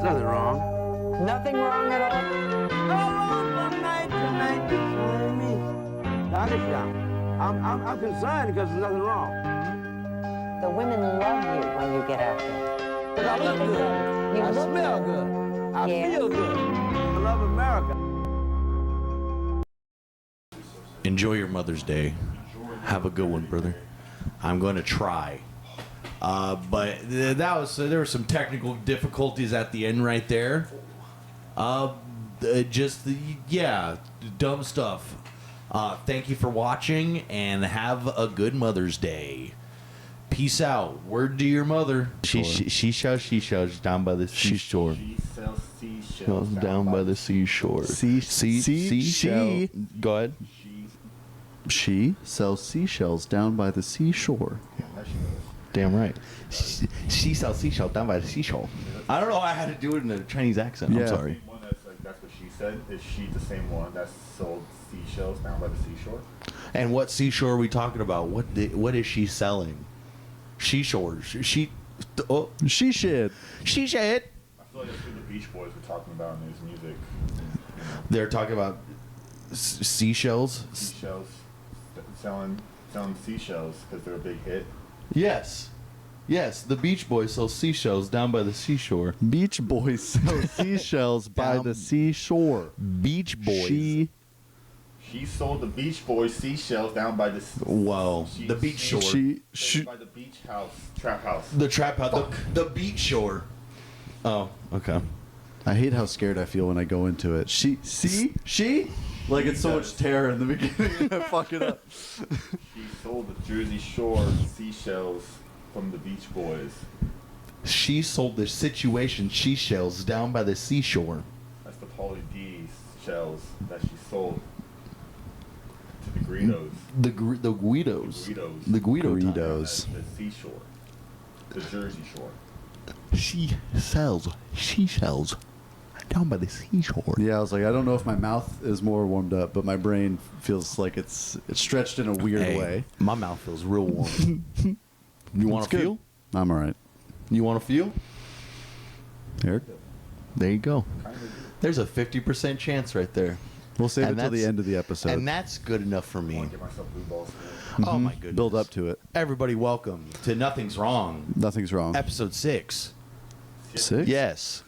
nothing wrong. Nothing wrong at all? I understand. I'm concerned because there's nothing wrong. The women love you when you get out there. But I look good. I smell good. I feel good. I love America. Enjoy your Mother's Day. Have a good one, brother. I'm going to try. But there were some technical difficulties at the end right there. Dumb stuff. Thank you for watching and have a good Mother's Day. Peace out. Word to your mother. She sells down by the seashore. She sells seashells Down by the seashore. She. Go ahead. She sells seashells down by the seashore. Damn right. She sells seashells down by the seashore. I don't know. I had to do it in a Chinese accent. Yeah. I'm sorry. One that's what she said. Is she the same one that sold seashells down by the seashore? And what seashore are we talking about? What is she selling? Seashores. She shit. She shit. I feel like that's what the Beach Boys were talking about in his music. They're talking about seashells. Seashells, selling seashells because they're a big hit. Yes. The Beach Boys sell seashells down by the seashore. Beach Boys sell seashells by the seashore. Beach Boys. She sold the Beach Boys seashells down by the. Whoa. The beach shore. By the beach house, trap house. The trap house. The beach shore. Oh, okay. I hate how scared I feel when I go into it. She. Like it's so much terror in the beginning. I fuck it up. She sold the Jersey Shore seashells from the Beach Boys. She sold the situation seashells down by the seashore. That's the Pauly D shells that she sold to the Guidos. The Guidos. The Guidos. The seashore. The Jersey Shore. She sells seashells down by the seashore. Yeah, I was like, I don't know if my mouth is more warmed up, but my brain feels like it's stretched in a weird way. My mouth feels real warm. You want to feel? I'm all right. You want to feel? Eric? There you go. There's a 50% chance right there. We'll save it till the end of the episode. And that's good enough for me. I want to get myself blue balls. Oh, my goodness. Build up to it. Everybody, welcome to Nothing's Wrong. Nothing's wrong. Episode 6. 6? Yes.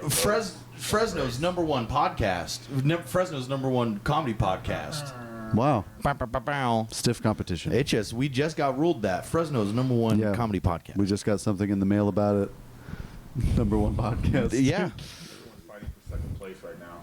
Fresno's number one podcast. Fresno's number one comedy podcast. Wow. Bow, bow, bow, bow. Stiff competition. We just got ruled that Fresno's number one comedy podcast. We just got something in the mail about it. Number one podcast. Yeah. Everyone's fighting for second place right now.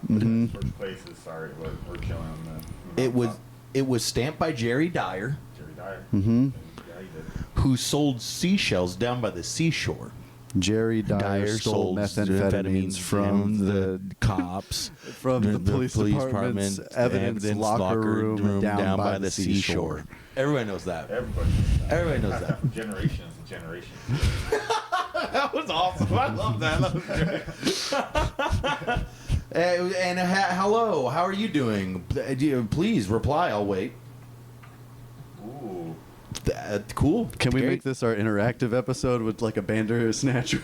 First place is sorry, we're killing on the. It was stamped by Jerry Dyer. Jerry Dyer. Mm-hmm. Yeah, he did. Who sold seashells down by the seashore. Jerry Dyer stole methamphetamines from the cops, from the police department's evidence locker room down by the seashore. Everybody knows that. Everybody knows that. From generations to generations. That was awesome. I love that. That was great. Hello, how are you doing? Please reply. I'll wait. Ooh. Cool. Can we make this our interactive episode with like a Bandersnatch?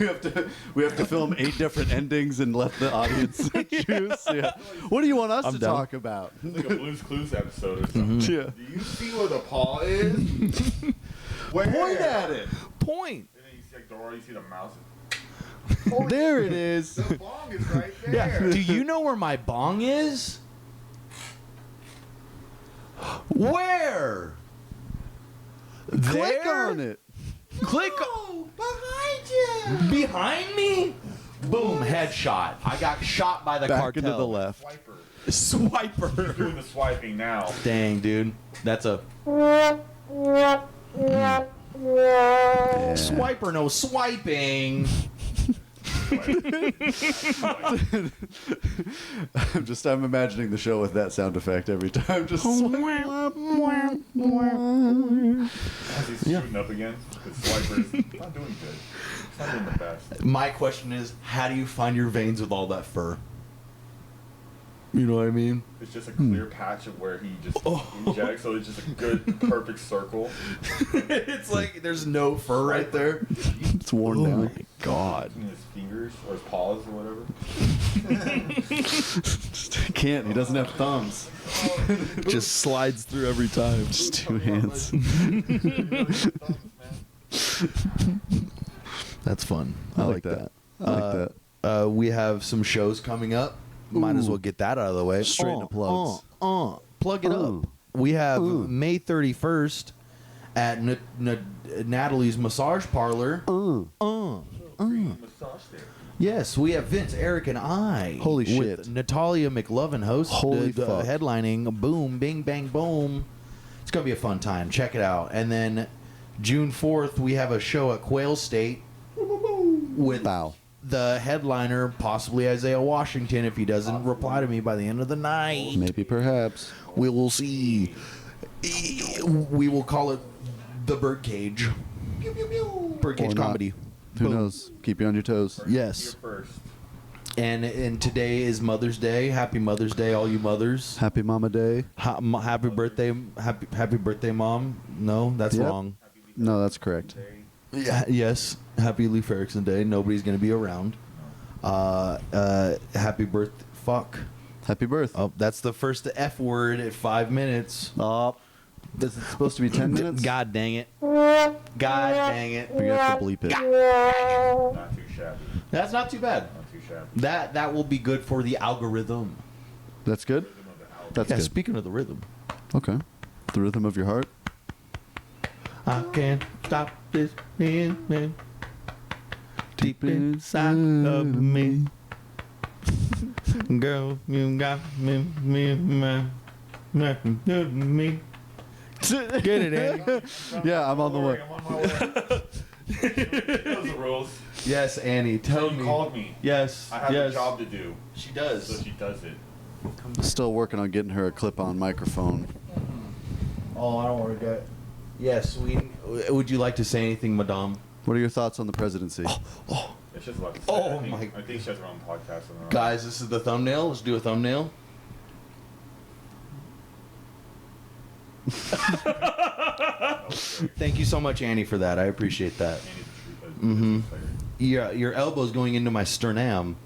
We have to film 8 different endings and let the audience choose. Yeah. What do you want us to talk about? It's like a Blue's Clues episode or something. Yeah. Do you see where the paw is? Where? Point at it. Point. And then you see like Dora, you see the mouse. There it is. The bong is right there. Do you know where my bong is? Where? Click There? on it. Click behind you. Behind me? Boom, headshot. I got shot by the Back cartel. into the left. Swiper. Doing the swiping now. Dang, dude. That's a swiper, no swiping. I'm imagining the show with that sound effect every time. Just As he's shooting up again, because Swiper's not doing good. He's not doing the best. My question is, how do you find your veins with all that fur? You know what I mean? It's just a clear patch of where he just injects, so it's just a good, perfect circle. It's like there's no fur right there. It's worn down. My God. Between his fingers. fingers or his paws or whatever. Can't. He doesn't have thumbs. Just slides through every time. Just 2 hands. That's fun. I like that. I like that. We have some shows coming up. Might as well get that out of the way. Straight into plugs. Plug it up. We have May 31st at Natalie's Massage Parlor. Massage there. Yes, we have Vince, Eric, and I. Holy with shit. Natalia McLovin host. Holy fuck. Headlining. Boom, bing, bang, boom. It's going to be a fun time. Check it out. And then June 4th, we have a show at Quale State with the headliner, possibly Isaiah Washington, if he doesn't reply to me by the end of the night. Maybe, perhaps. We will see. We will call it the Birdcage. Birdcage Or not. comedy. Who Boom. knows? Keep you on your toes. Yes. You're first. And today is Mother's Day. Happy Mother's Day, all you mothers. Happy Mama Day. Happy birthday, happy birthday, Mom. No, that's Yep. wrong. No, that's correct. Yeah, yes. Happy Leif Erikson Day. Nobody's gonna be around. Happy birth. Fuck. Happy birth. Oh, that's the first F word at 5 minutes. Oh. This is supposed to be 10 minutes? God dang it. God dang it. We have to bleep it. Not too shabby. That's not too bad. Not too shabby. That will be good for the algorithm. That's good? That's Yeah, good. speaking of the rhythm. Okay. The rhythm of your heart. I can't stop this feeling deep inside of me. Girl, you got me, nothing to me. Get it, Annie. Yeah, I'm on the way. I'm on my way. Those are the rules. Yes, Annie, tell She me. called me. Yes, I have yes. a job to do, She so does. she does it. Still working on getting her a clip-on microphone. Oh, I don't want to get. Yes, would you like to say anything, Madame? What are your thoughts on the presidency? It's just about to say. Oh, I think she has her own podcast. On her own. Guys, this is the thumbnail. Let's do a thumbnail. Thank you so much, Annie, for that. I appreciate that. Mm-hmm. Your elbow's going into my sternum.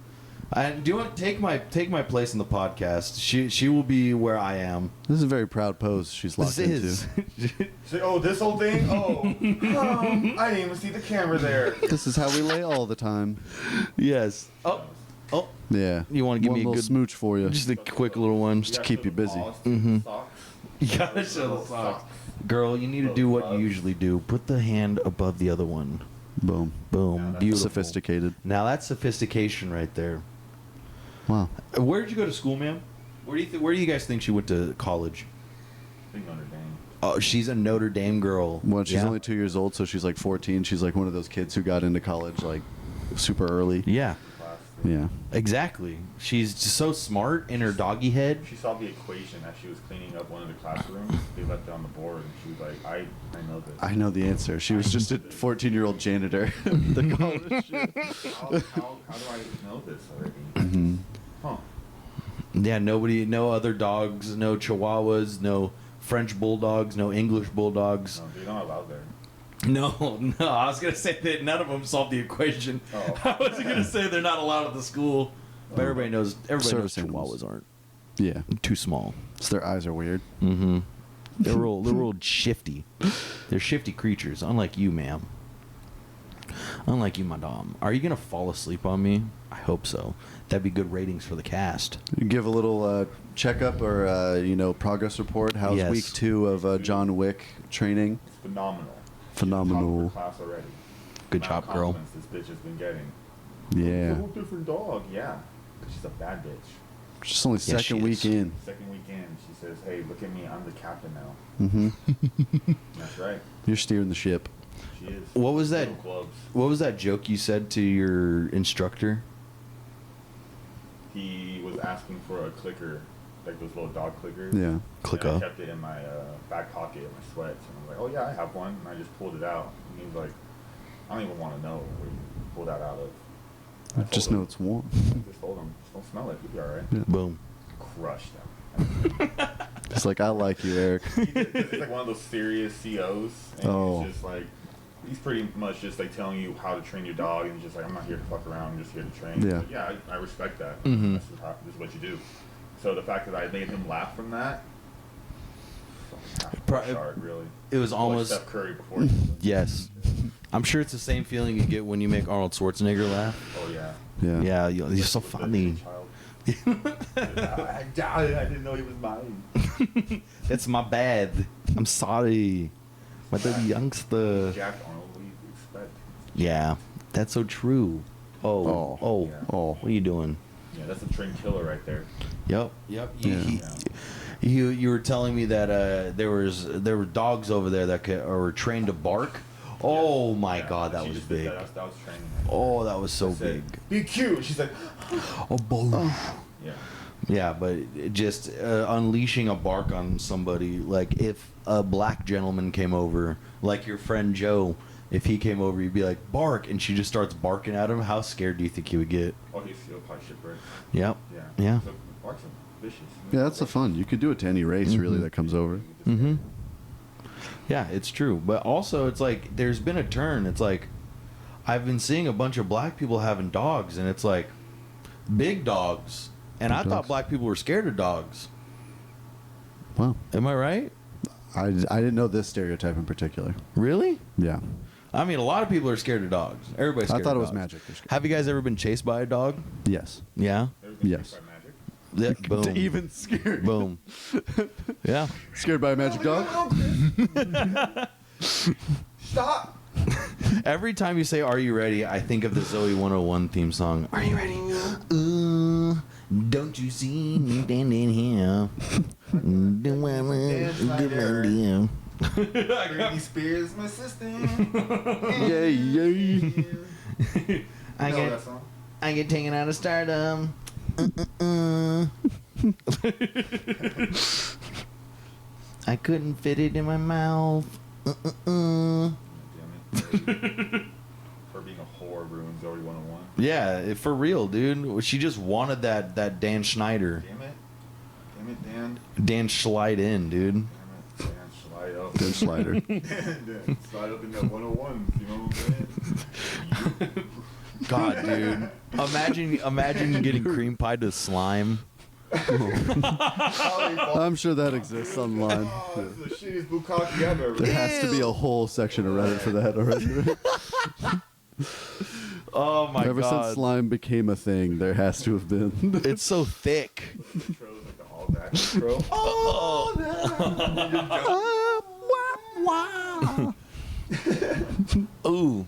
Do you want to take my place in the podcast? She will be where I am. This is a very proud pose she's locked This into. is. Oh, this whole thing? Oh, I didn't even see the camera there. This is how we lay all the time. Yes. Oh. Yeah. You wanna give One me a little good- smooch for you. Just a quick little one. Just to keep you busy. Mm-hmm. Socks. You gotta show the socks. Girl, you need to do what you usually do. Put the hand above the other one. Boom. Boom. Beautiful. Sophisticated. Now that's sophistication right there. Wow. Where did you go to school, ma'am? Where do you guys think she went to college? I think Notre Dame. Oh, she's a Notre Dame girl. Well, she's Yeah? only 2 years old, so she's like 14. She's like one of those kids who got into college like super early. Yeah, Class. Yeah. exactly. She's just so smart in her doggy head. She saw the equation as she was cleaning up one of the classrooms. They left it on the board, and she was like, I know this. I know the answer. She was just a 14-year-old janitor at the college. How do I know this already? Mhm. Huh. Yeah, no other dogs, no Chihuahuas, no French bulldogs, no English bulldogs. No, they're not allowed there. No. I was gonna say that none of them solved the equation. Oh. I wasn't gonna say they're not allowed at the school, but everybody knows Service animals. Chihuahuas aren't Yeah. too small. So their eyes are weird. Mm-hmm. They're real shifty. They're shifty creatures, unlike you, ma'am. Unlike you, madame. Are you gonna fall asleep on me? I hope so. That'd be good ratings for the cast. You give a little checkup or progress report. How's Yes. week 2 of John Wick training? It's phenomenal. Phenomenal. Top of her class already. Good Amount of job, girl. compliments this bitch has been getting. Yeah. It's a whole different dog. Yeah. 'Cause she's a bad bitch. Just only Yes, second she week is. in. Second weekend, she says, "Hey, look at me. I'm the captain now." Mm-hmm. That's right. You're steering the ship. She is. What was that? Little gloves. What was that joke you said to your instructor? He was asking for a clicker, like those little dog clickers. Yeah. Click And up. I kept it in my back pocket of my sweats, and I was like, "Oh yeah, I have one." And I just pulled it out. And he was like, "I don't even want to know where you pulled that out of." I Just told know him. it's warm. Just told him, "Just don't smell it. You'll be all right." Yeah. Boom. Crushed them. It's like, I like you, Eric. He's like one of those serious COs, and Oh. he's just like, he's pretty much just like telling you how to train your dog, and he's just like, I'm not here to fuck around, I'm just here to train. Yeah. But yeah, I respect that. Mm-hmm. This is what you do. So the fact that I made him laugh from that, shark, really. It was almost Steph Curry before. yes. I'm sure it's the same feeling you get when you make Arnold Schwarzenegger laugh. Oh yeah. Yeah. Yeah, you're so funny. I didn't know he was mine. That's my bad. I'm sorry. My baby youngster. Jack Arnold, what do you expect? Yeah, that's so true. Oh. Yeah. What are you doing? Yeah, that's a trained killer right there. Yep. You were telling me that there were dogs over there that were trained to bark. Oh my God, that She was just did big. That was training. Oh, that was so I said, big. Be cute. She's like, Oh, boy. yeah. Yeah, but just unleashing a bark on somebody, like if a black gentleman came over, like your friend Joe, if he came over, you'd be like, bark, and she just starts barking at him. How scared do you think he would get? Oh, he's still probably shipwrecked. Yep. Yeah. Yeah. So barks are vicious. Yeah, that's the fun. You could do it to any race, really, that comes over. Mm-hmm. Yeah, it's true. But also, it's like, there's been a turn. It's like, I've been seeing a bunch of black people having dogs, and it's like, big dogs. And I thought black people were scared of dogs. Wow. Am I right? I didn't know this stereotype in particular. Really? Yeah. I mean, a lot of people are scared of dogs. Everybody's scared I thought of it was dogs. magic. They're scared. Have you guys ever been chased by a dog? Yes. Yeah? Yes. Yeah, boom. Even scared. Boom. Yeah. Scared by a magic dog? Stop. Every time you say, "Are you ready?" I think of the Zoe 101 theme song. Are you ready? Ooh, don't you see me standing here? Do I want a good idea? Britney Spears, my sister. Yay, yay. I get taken out of stardom. I couldn't fit it in my mouth. Damn it. For being a whore ruins Zoe 101. Yeah, for real, dude. She just wanted that Dan Schneider. Damn it. Damn it, Dan. Dan Schlide in, dude. Damn it. Dan, slide up. Dan Slider. Dan, slide up in that 101. You know what I'm saying? God, dude. Imagine getting cream pie to slime. I'm sure that exists online. Oh, this is the shittiest bukkake I've ever There has to be a whole section of Reddit for that already. Oh my Ever God. since slime became a thing, there has to have been. It's so thick. intro, like the all that intro. Ooh.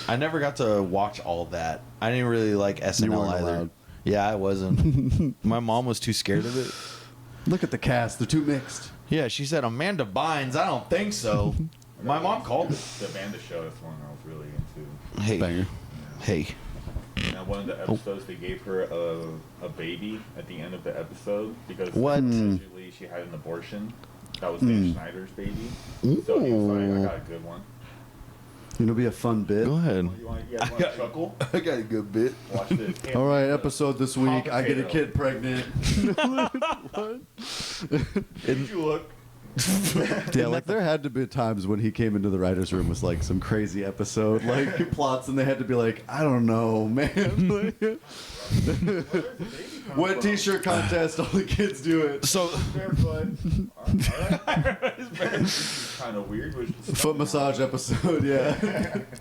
I never got to watch all that. I didn't really like SNL weren't either. allowed. Yeah, I wasn't. My mom was too scared of it. Look at the cast; they're too mixed. Yeah, she said Amanda Bynes. I don't think so. My mom called it. The Banda Show, that's one I was really into. Hey. Banger. Hey. Now, one of the episodes, they gave her a baby at the end of the episode because What? allegedly she had an abortion. That was Dan Schneider's baby. So he was like, I got a good one. It'll be a fun bit. Go ahead. You guys want to chuckle? I got a good bit. Watch this. Hey, All right, look, episode this week. I get a kid pregnant. Did you look? Yeah, like there had to be times when he came into the writers' room with like some crazy episode, like plots, and they had to be like, I don't know, man. Wet T-shirt contest, all the kids do it. So, Barefoot. All right. This is kind of weird. Foot massage episode, yeah.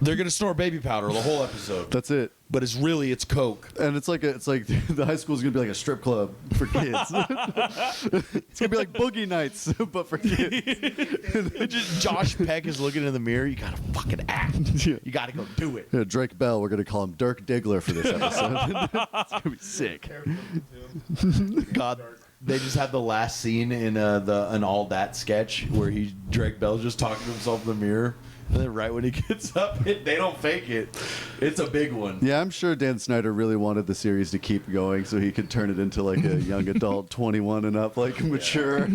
they're going to snort baby powder the whole episode. That's it. But it's Coke. And it's like the high school's gonna be like a strip club for kids. It's gonna be like boogie nights, but for kids. Just Josh Peck is looking in the mirror. You got to fucking act. Yeah. You got to go do it. Yeah, Drake Bell, we're gonna call him Dirk Diggler for this episode. It's gonna be sick. God, they just had the last scene in an All That sketch where Drake Bell's just talking to himself in the mirror, and then right when he gets up, they don't fake it. It's a big one. Yeah, I'm sure Dan Snyder really wanted the series to keep going so he could turn it into like a young adult, 21 and up, like mature.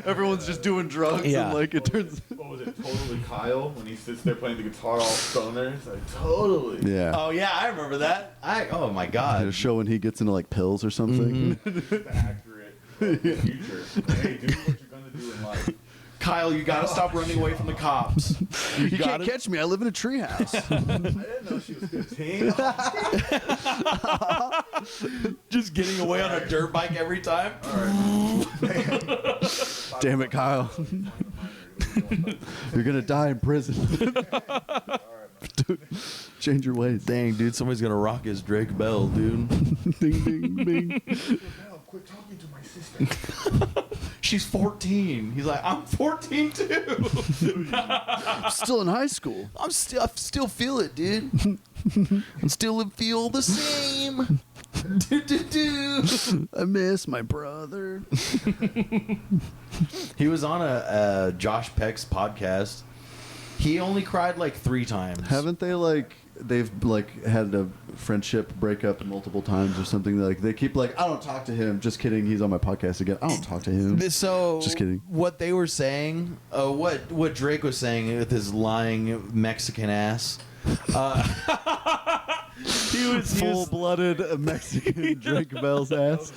Everyone's just doing drugs Yeah. and like it turns. What was it? Totally Kyle when he sits there playing the guitar all stoner. It's like totally. Yeah. Oh yeah, I remember that. Oh my A God. show when he gets into like pills or something. The accurate future. Hey, do what you're gonna do in life. Kyle, you gotta stop running away from the cops. You can't catch me. I live in a treehouse. I didn't know she was 15. Just getting away on a dirt bike every time. Damn it, Kyle. You're gonna die in prison. Dude, change your ways. Dang, dude, somebody's gonna rock his Drake Bell, dude. Ding, ding, ding. Quit talking to my sister. She's 14. He's like, I'm 14 too. I'm still in high school. I still feel it, dude. I still feel the same. I miss my brother. He was on a Josh Peck's podcast. He only cried like 3 times. Haven't they they've had a friendship breakup multiple times or something? Like they keep I don't talk to him. Just kidding. He's on my podcast again. I don't talk to him. So just kidding. What they were saying, what Drake was saying with his lying Mexican ass. He was full-blooded Mexican Drake Bell's ass.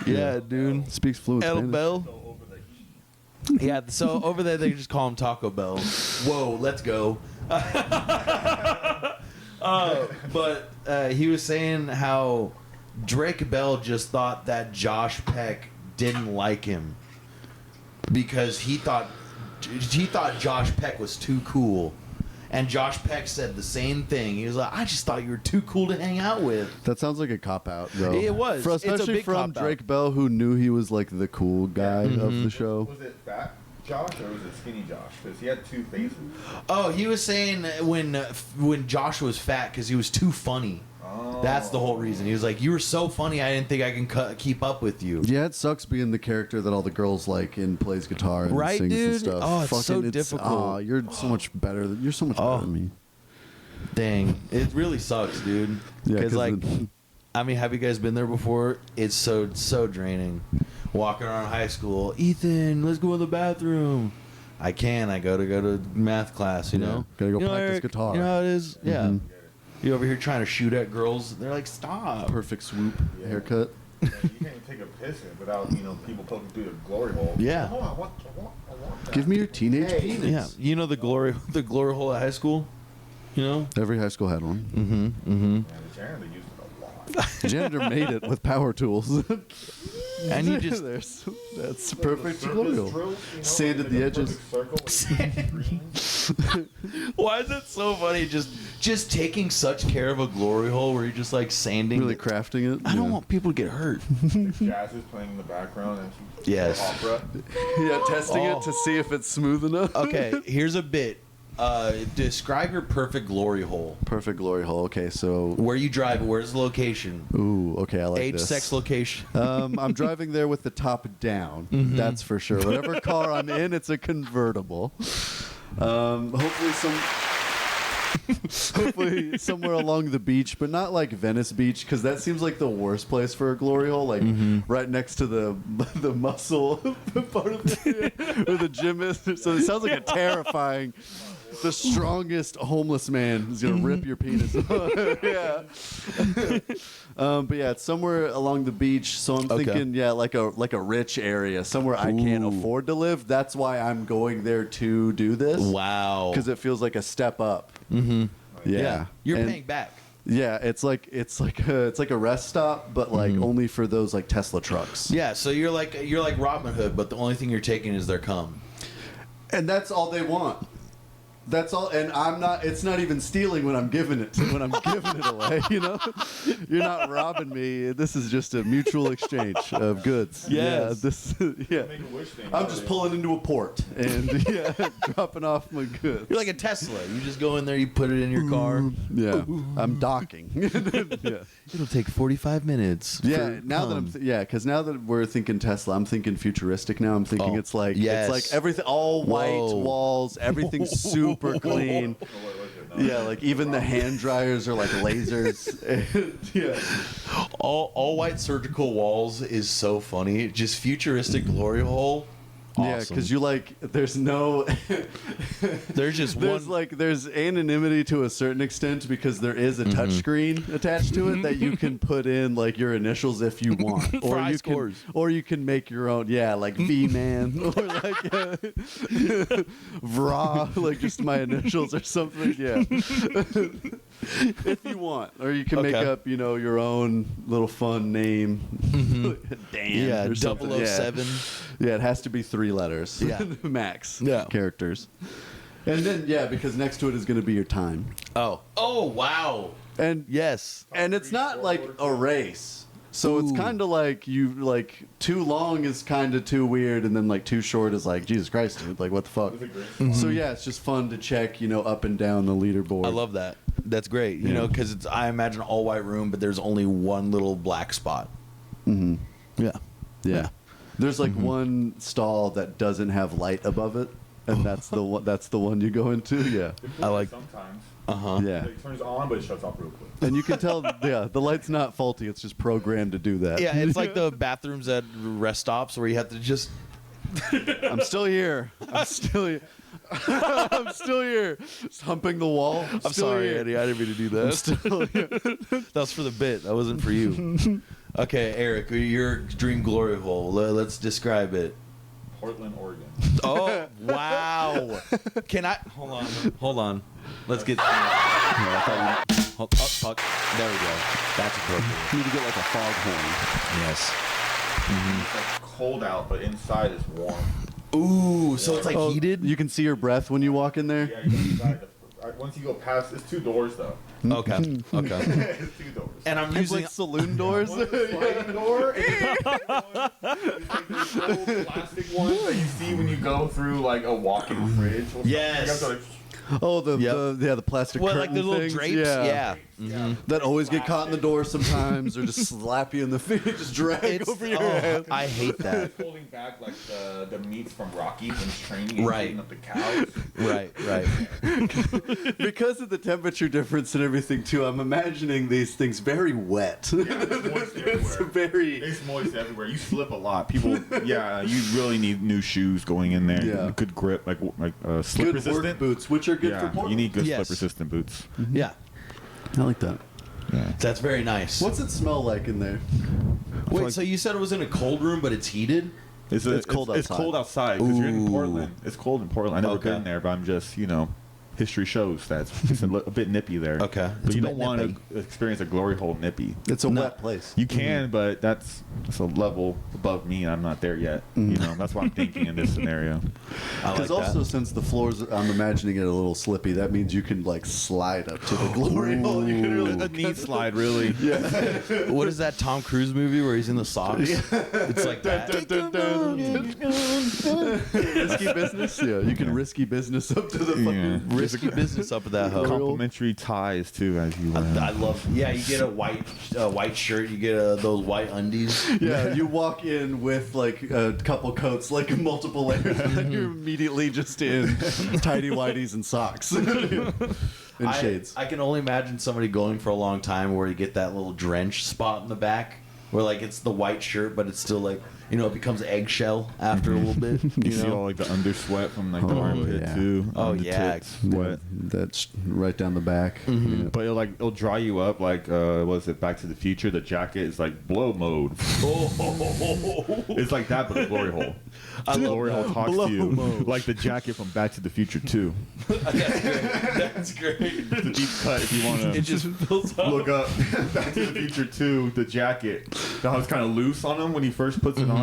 Yeah, dude. Speaks fluent El Spanish. Bell. Yeah, so over there they just call him Taco Bell. Whoa, let's go. But he was saying how Drake Bell just thought that Josh Peck didn't like him because he thought Josh Peck was too cool. And Josh Peck said the same thing. He was like, I just thought you were too cool to hang out with. That sounds like a cop-out, though. It was. It's a Especially big from cop-out. Drake Bell, who knew he was the cool guy of the show. Was it fat Josh or was it skinny Josh? Because he had 2 faces. Oh, he was saying when Josh was fat because he was too funny. Oh. That's the whole reason. He was like, you were so funny, I didn't think I can keep up with you. Yeah, it sucks being the character that all the girls like and plays guitar and Right, sings dude? and stuff. Oh, it's so difficult. You're so much better. You're so much better than me. Dang, it really sucks, dude. Yeah, Because I mean, have you guys been there before? It's so draining. Walking around high school, Ethan, let's go to the bathroom. I can. I go to math class. You know, gotta go You know, practice Eric, guitar. You know how it is. Yeah. Mhm. You over here trying to shoot at girls? They're like, stop. Perfect swoop haircut. You can't even take a piss without people poking through the glory hole. Yeah. Oh, I want that. Give me your teenage Hey. penis. Yeah. You know the glory hole at high school. You know. Every high school had one. Mm-hmm. Mm-hmm. Yeah, the janitor used it a lot. The janitor made it with power tools. And you just that's perfect Circus glory. drill, Sanded the edges. Why is that so funny? Just taking such care of a glory hole where you're just like sanding. Really crafting it. I don't want people to get hurt. Jazz is playing in the background and some Yes. opera. Yeah, testing it to see if it's smooth enough. Okay, here's a bit. Describe your perfect glory hole. Perfect glory hole. Okay, so Where you drive, where's the location? ooh, okay, I like Age, this. sex, location. I'm driving there with the top down. That's for sure. Whatever car I'm in, it's a convertible. Hopefully somewhere along the beach, but not like Venice Beach, because that seems like the worst place for a glory hole. Like right next to the muscle part of where the gym is. So it sounds like a terrifying. The strongest homeless man is gonna rip your penis. Yeah. But yeah, it's somewhere along the beach. So I'm thinking, yeah, like a rich area, somewhere I can't afford to live. That's why I'm going there to do this. Wow. Because it feels like a step up. Mm-hmm. Yeah. You're And- paying back. Yeah, it's like a rest stop, but like only for those like Tesla trucks. Yeah, so you're like Robin Hood, but the only thing you're taking is their cum. And that's all they want. That's all, and I'm not. It's not even stealing when I'm giving it away. You know, you're not robbing me. This is just a mutual exchange of goods. Yes. Yeah. I'm just pulling into a port and dropping off my goods. You're like a Tesla. You just go in there, you put it in your car. Yeah, I'm docking. Yeah. It'll take 45 minutes. Yeah, now that because now that we're thinking Tesla, I'm thinking futuristic. Now I'm thinking it's like everything, all white walls, everything's super clean. Yeah, like even the hand dryers are like lasers. Yeah, all white surgical walls is so funny. Just futuristic glory hole. Yeah, because you there's no. There's just there's anonymity to a certain extent because there is a touch screen attached to it that you can put in your initials if you want, or you can make your own. Yeah, like V-Man or Vra, just my initials or something. Yeah, if you want, or you can make up your own little fun name. Dan. Yeah, or 007. Yeah, it has to be 3 letters. Yeah. Max. Yeah. Characters. And then because next to it is going to be your time. Oh wow. And Yes. and it's not like a race. So it's kind of too long is kind of too weird, and then too short is Jesus Christ, dude, what the fuck. So yeah, it's just fun to check, up and down the leaderboard. I love that. That's great. You know, because it's I imagine all white room, but there's only one little black spot. Mm-hmm. Yeah. Yeah. There's one stall that doesn't have light above it, and that's the one. That's the one you go into. Yeah. I like. Sometimes. Yeah. It turns on, but it shuts off real quick. And you can tell, the light's not faulty. It's just programmed to do that. Yeah, it's like the bathrooms at rest stops where you have to just. I'm still here. I'm still here. I'm still here. Just humping the wall. I'm sorry, Eddie. I didn't mean to do that. I'm still here. That was for the bit. That wasn't for you. Okay, Eric, your dream glory hole. Let's describe it. Portland, Oregon. Oh, wow. Can I? Hold on. Let's get. Fuck. There we go. That's appropriate. You need to get a foghorn. Yes. It's cold out, but inside is warm. Ooh, so it's heated? You can see your breath when you walk in there? Yeah, you go inside. Once you go past, it's 2 doors though. Okay. It's 2 doors. And I'm It's using. like saloon doors? One's a sliding door, and those little plastic ones that you see when you go through a walk-in fridge. Yes. Oh, the plastic curtain like the little things? drapes? Yeah. That always get caught in the door sometimes, or just slap you in the face, just drag over your head. I hate that. It's holding back the meats from Rocky when he's training and Right. shooting up the cows. Right. Because of the temperature difference and everything, too, I'm imagining these things very wet. Yeah, it's moist everywhere. It's moist everywhere. You slip a lot. People, you really need new shoes going in there. Yeah. Good grip, slip Good resistant work boots, which are good for Portland. you need good Yes. slip resistant boots. Yeah. I like that. Yeah. That's very nice. What's it smell like in there? Wait, so you said it was in a cold room, but it's heated? It's cold It's outside. cold outside because you're in Ooh. Portland. It's cold in Portland. I've never Okay. been there, but I'm just, history shows that it's a bit nippy there. Okay. But It's you a don't bit want nippy. to experience a glory hole nippy. It's a No. wet place. You can, but that's a level above me, and I'm not there yet. That's what I'm thinking in this scenario. I like Because also, since the floors, I'm imagining it a little slippy, that means you can slide up to the glory hole. You can really A knee slide, really. that. What is that Tom Cruise movie where he's in the socks? It's like that. Risky business. Yeah, you can risky business up to the fucking Risky business up at that hoe. Complimentary ties too, as you. I love. Yeah, you get a white shirt. You get those white undies. Yeah, you walk in with a couple coats, multiple layers, and then you're immediately just in tidy whities and socks and shades. I can only imagine somebody going for a long time where you get that little drench spot in the back, where it's the white shirt, but it's still it becomes eggshell after a little bit. You see all the undersweat from the armpit yeah. too. Oh, the yeah. tits, sweat. That's right down the back. Yeah. But it'll dry you up was it Back to the Future? The jacket is blow mode. It's like that, but a glory hole. The glory hole talks Blow to you mode. like the jacket from Back to the Future 2. That's great. It's a deep cut if you want It to just fills up. look up Back to the Future 2, the jacket. How it's kind of loose on him when he first puts it on.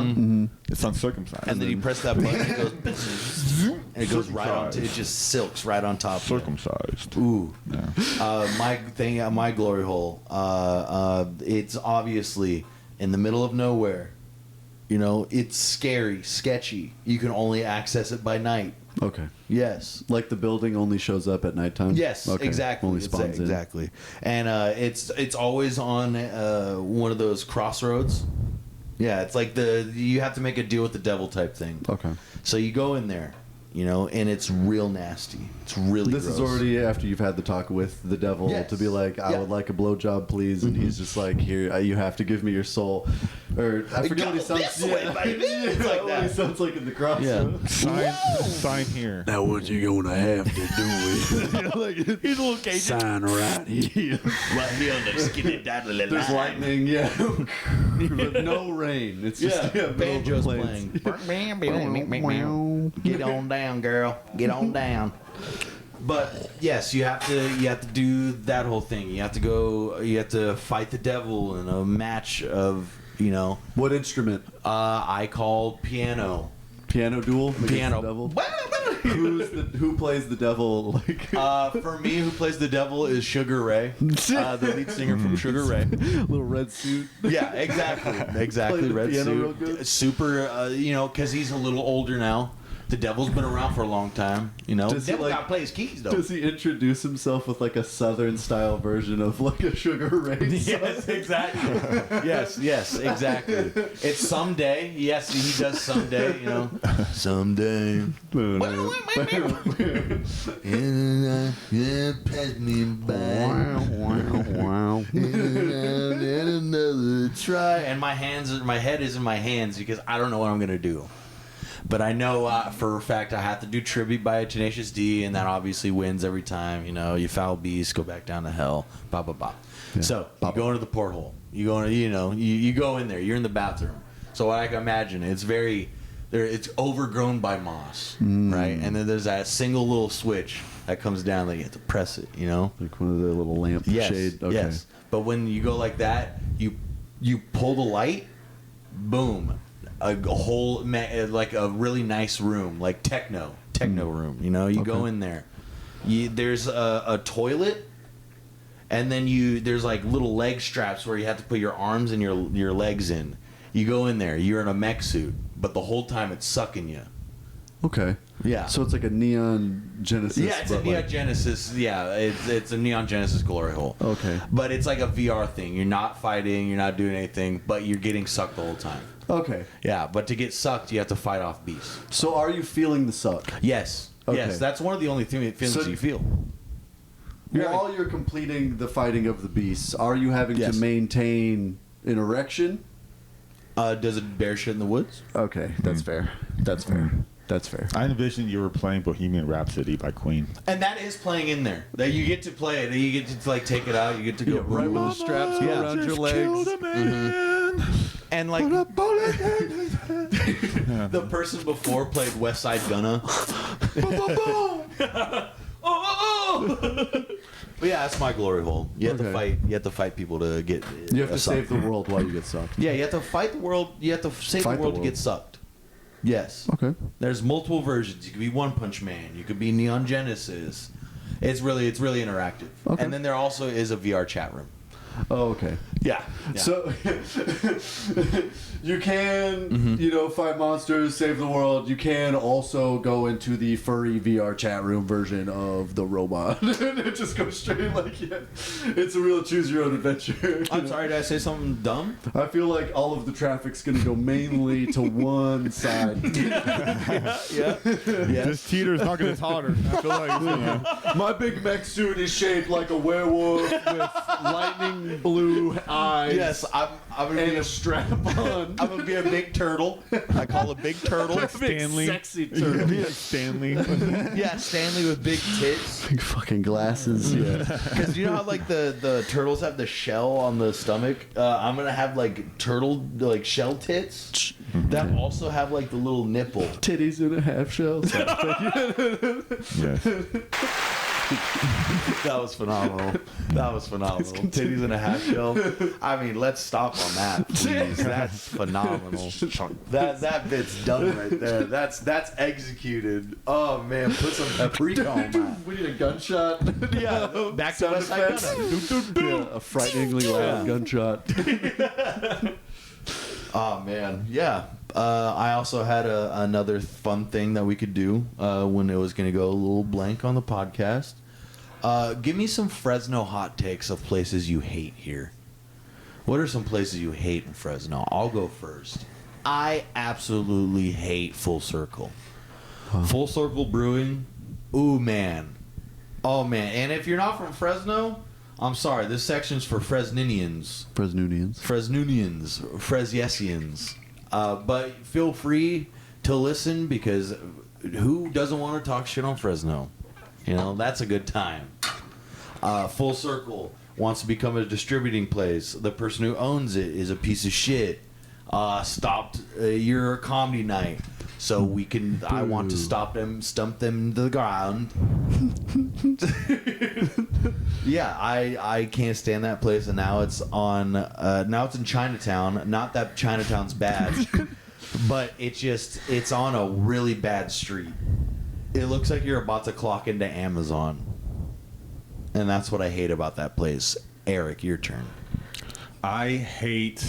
It's uncircumcised. And then you press that button, it goes, and it goes right on. It just silks right on top. Of circumcised. Ooh. Yeah. My glory hole. It's obviously in the middle of nowhere. It's scary, sketchy. You can only access it by night. Okay. Yes. Like the building only shows up at nighttime? Yes, Okay. exactly. Only spawns in. Exactly. And it's always on one of those crossroads. Yeah, it's like you have to make a deal with the devil type thing. Okay. So you go in there, and it's real nasty. It's really This gross. is already after you've had the talk with the devil Yes. to be like, I Yeah. would like a blowjob, please. And he's just like, here, you have to give me your soul. Or I forget Go what he sounds this way, baby. It's like what that. he sounds like in the cross. Yeah. Sign here. Now what you gonna have to do is He's a little Cajun. sign right here. Right here on the skinny dad of the There's line. lightning, yeah. But no rain. It's just Banjo's planes. playing. Get on down, girl. Get on down. But yes, you have to do that whole thing. You have to go. You have to fight the devil in a match of What instrument? I call piano. Piano duel? against Piano. The devil? Who plays the devil? Like For me, who plays the devil is Sugar Ray, the lead singer from Sugar Ray. little red suit. Yeah, exactly. Play the Red piano suit. real good? Super, because he's a little older now. The devil's been around for a long time. Does he, Devil like- gotta play his keys though. Does he introduce himself with like a southern style version of like a Sugar Ray song? Yes, exactly. yes, exactly. It's someday. Yes, he does someday. Someday. Pass me by. Another try. And my head is in my hands because I don't know what I'm gonna do. But I know for a fact I have to do Tribute by Tenacious D, and that obviously wins every time. You foul beast, go back down to hell, blah blah blah. Yeah. So you go into the porthole. You go into, you go in there. You're in the bathroom. So what I can imagine, it's overgrown by moss, right? And then there's that single little switch that comes down that you have to press it. Like one of the little lamp shade. Okay. Yes. But when you go like that, you pull the light, boom. A whole like a really nice room, like techno room. You go in there. There's a toilet, and then there's like little leg straps where you have to put your arms and your legs in. You go in there. You're in a mech suit, but the whole time it's sucking you. Okay. Yeah. So it's like a Neon Genesis. Yeah, it's a Neon Genesis. Yeah, it's a Neon Genesis glory hole. Okay. But it's like a VR thing. You're not fighting. You're not doing anything, but you're getting sucked the whole time. Okay. Yeah, but to get sucked, you have to fight off beasts. So are you feeling the suck? Yes. Okay. Yes, that's one of the only feelings So- you feel. While you're completing the fighting of the beasts, are you having Yes. to maintain an erection? Does it bear shit in the woods? Okay, that's fair. That's fair. That's fair. I envisioned you were playing Bohemian Rhapsody by Queen. And that is playing in there. That you get to play it. You get to like take it out. You get to go Right when the straps go Yeah. around your legs. And like the person before played West Side Gunna. But yeah, that's my glory hole. You have to Okay. fight. You have to fight people to get. You have to sucked. save the world while you get sucked. Yeah, you have to fight the world. You have to save Fight the the world to world. get sucked. Yes. Okay. There's multiple versions. You could be One Punch Man. You could be Neon Genesis. It's really interactive. Okay. And then there also is a VR chat room. Oh, okay. Yeah. So you can, Mm-hmm. fight monsters, save the world. You can also go into the furry VR chat room version of the robot. And it just goes straight it's a real choose your own adventure. I'm sorry, did I say something dumb? I feel like all of the traffic's going to go mainly to one side. Yeah. This teeter's not going to totter. I feel like My big mech suit is shaped like a werewolf with lightning blue eyes. Yes, I'm gonna And be a a strap on. I'm gonna be a big turtle. I call a big turtle. Stanley. Sexy turtle. Stanley. Yeah, Stanley with big tits. Big fucking glasses. Yeah. Because you know how like the turtles have the shell on the stomach. I'm gonna have like turtle shell tits that also have like the little nipple. Titties in a half shell. Yes. That was phenomenal. Titties in a half shell. I mean, let's stop on that, please. That's phenomenal. That bit's done right there. That's executed. Oh man, put some paprika on that. We need a gunshot. Yeah, back to Sound West Side effects. Gunna. Yeah, a frighteningly loud gunshot. Oh man, yeah. I also had another fun thing that we could do when it was going to go a little blank on the podcast. Give me some Fresno hot takes of places you hate here. What are some places you hate in Fresno? I'll go first. I absolutely hate Full Circle. Full Circle Brewing. Ooh man. Oh man. And if you're not from Fresno, I'm sorry. This section's for Fresninians. Fresnunians. Fresyesians. But feel free to listen because who doesn't want to talk shit on Fresno? You know, that's a good time. Full Circle wants to become a distributing place. The person who owns it is a piece of shit. Stopped your comedy night. So we can. I want to stump them to the ground. Yeah, I can't stand that place, and now it's on. Now it's in Chinatown. Not that Chinatown's bad, but it's on a really bad street. It looks like you're about to clock into Amazon, and that's what I hate about that place. Eric, your turn. I hate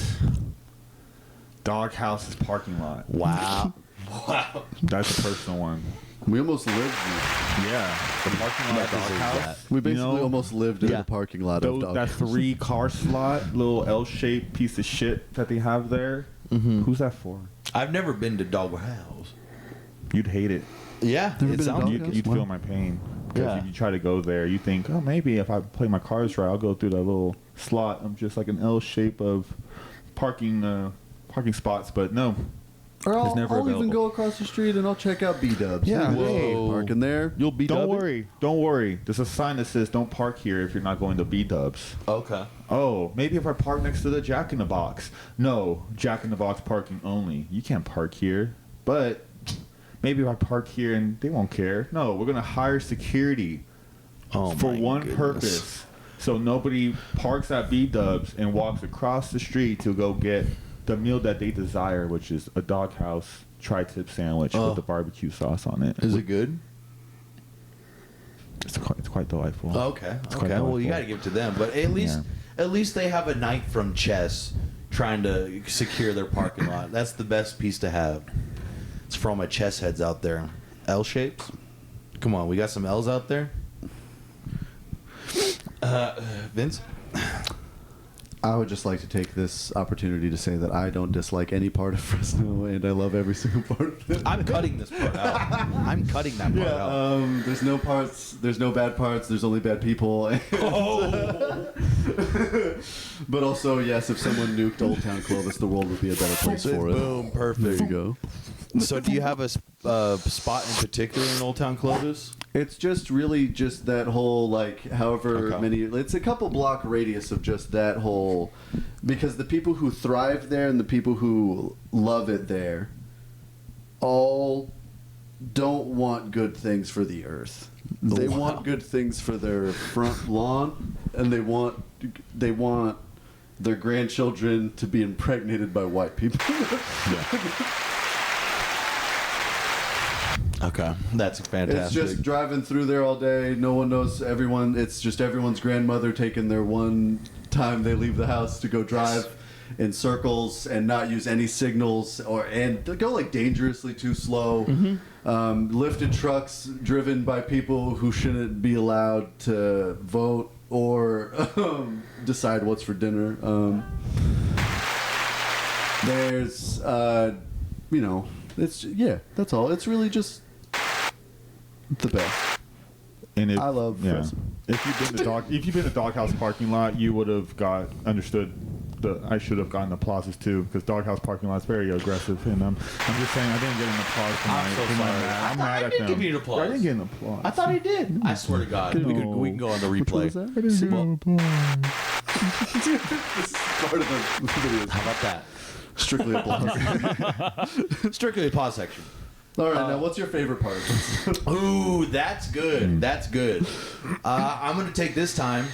Doghouse's parking lot. Wow. Wow. That's a personal one. We almost lived in Yeah, the parking lot of Doghouse. We basically You know, almost lived in the parking lot of that Doghouse. 3-car slot, little L-shaped piece of shit that they have there. Mm-hmm. Who's that for? I've never been to Doghouse. You'd hate it. Yeah, Never it been to sounds. Doghouse? You'd Wow. feel my pain. Because Yeah. if you try to go there, you think, oh, maybe if I play my cards right, I'll go through that little slot. I'm just like an L shape of parking spots, but no. Or It's I'll never even available. go across the street and I'll check out B-dubs. Yeah. Hey, Whoa. parking there. You'll be. Don't worry. There's a sign that says don't park here if you're not going to B-dubs. Okay. Oh, maybe if I park next to the Jack in the Box. No, Jack in the Box parking only. You can't park here. But maybe if I park here and they won't care. No, we're going to hire security Oh for my one goodness. purpose. So nobody parks at B-dubs and walks across the street to go get the meal that they desire, which is a Doghouse tri-tip sandwich with the barbecue sauce on it. Is it good? It's quite delightful. Okay. It's quite Okay. Well, you delightful. got to give it to them, but at least they have a knight from chess trying to secure their parking lot. That's the best piece to have. It's for all my chess heads out there. L shapes. Come on, we got some L's out there. Vince. I would just like to take this opportunity to say that I don't dislike any part of Fresno, and I love every single part of it. I'm cutting this part out. I'm cutting that part out. There's no parts. There's no bad parts. There's only bad people. Oh. But also, yes, if someone nuked Old Town Clovis, the world would be a better place for it. Boom. Perfect. There you go. So, do you have a spot in particular in Old Town Clovis? It's just really just that whole, like, however Okay. many, it's a couple block radius of just that whole, because the people who thrive there and the people who love it there all don't want good things for the earth. They Wow. want good things for their front lawn, and they want their grandchildren to be impregnated by white people. Okay, that's fantastic. It's just driving through there all day. No one knows everyone. It's just everyone's grandmother taking their one time they leave the house to go drive in circles and not use any signals and they go like dangerously too slow. Lifted trucks driven by people who shouldn't be allowed to vote or decide what's for dinner. There's, that's all. It's really just the best. And I love Fresno. If you've been to Doghouse parking lot, you would have understood. I should have gotten applauses too, because Doghouse parking lot is very aggressive, and I'm just saying I didn't get an applause for I'm so sorry. I'm mad at them. Give me an applause. I didn't get an applause. I thought he did. I swear to God, we can go on the replay. Which one was that? I didn't get an applause. This is part of the video. How about that? Strictly applause. Strictly applause section. All right, now what's your favorite part? Ooh, that's good. That's good. I'm going to take this time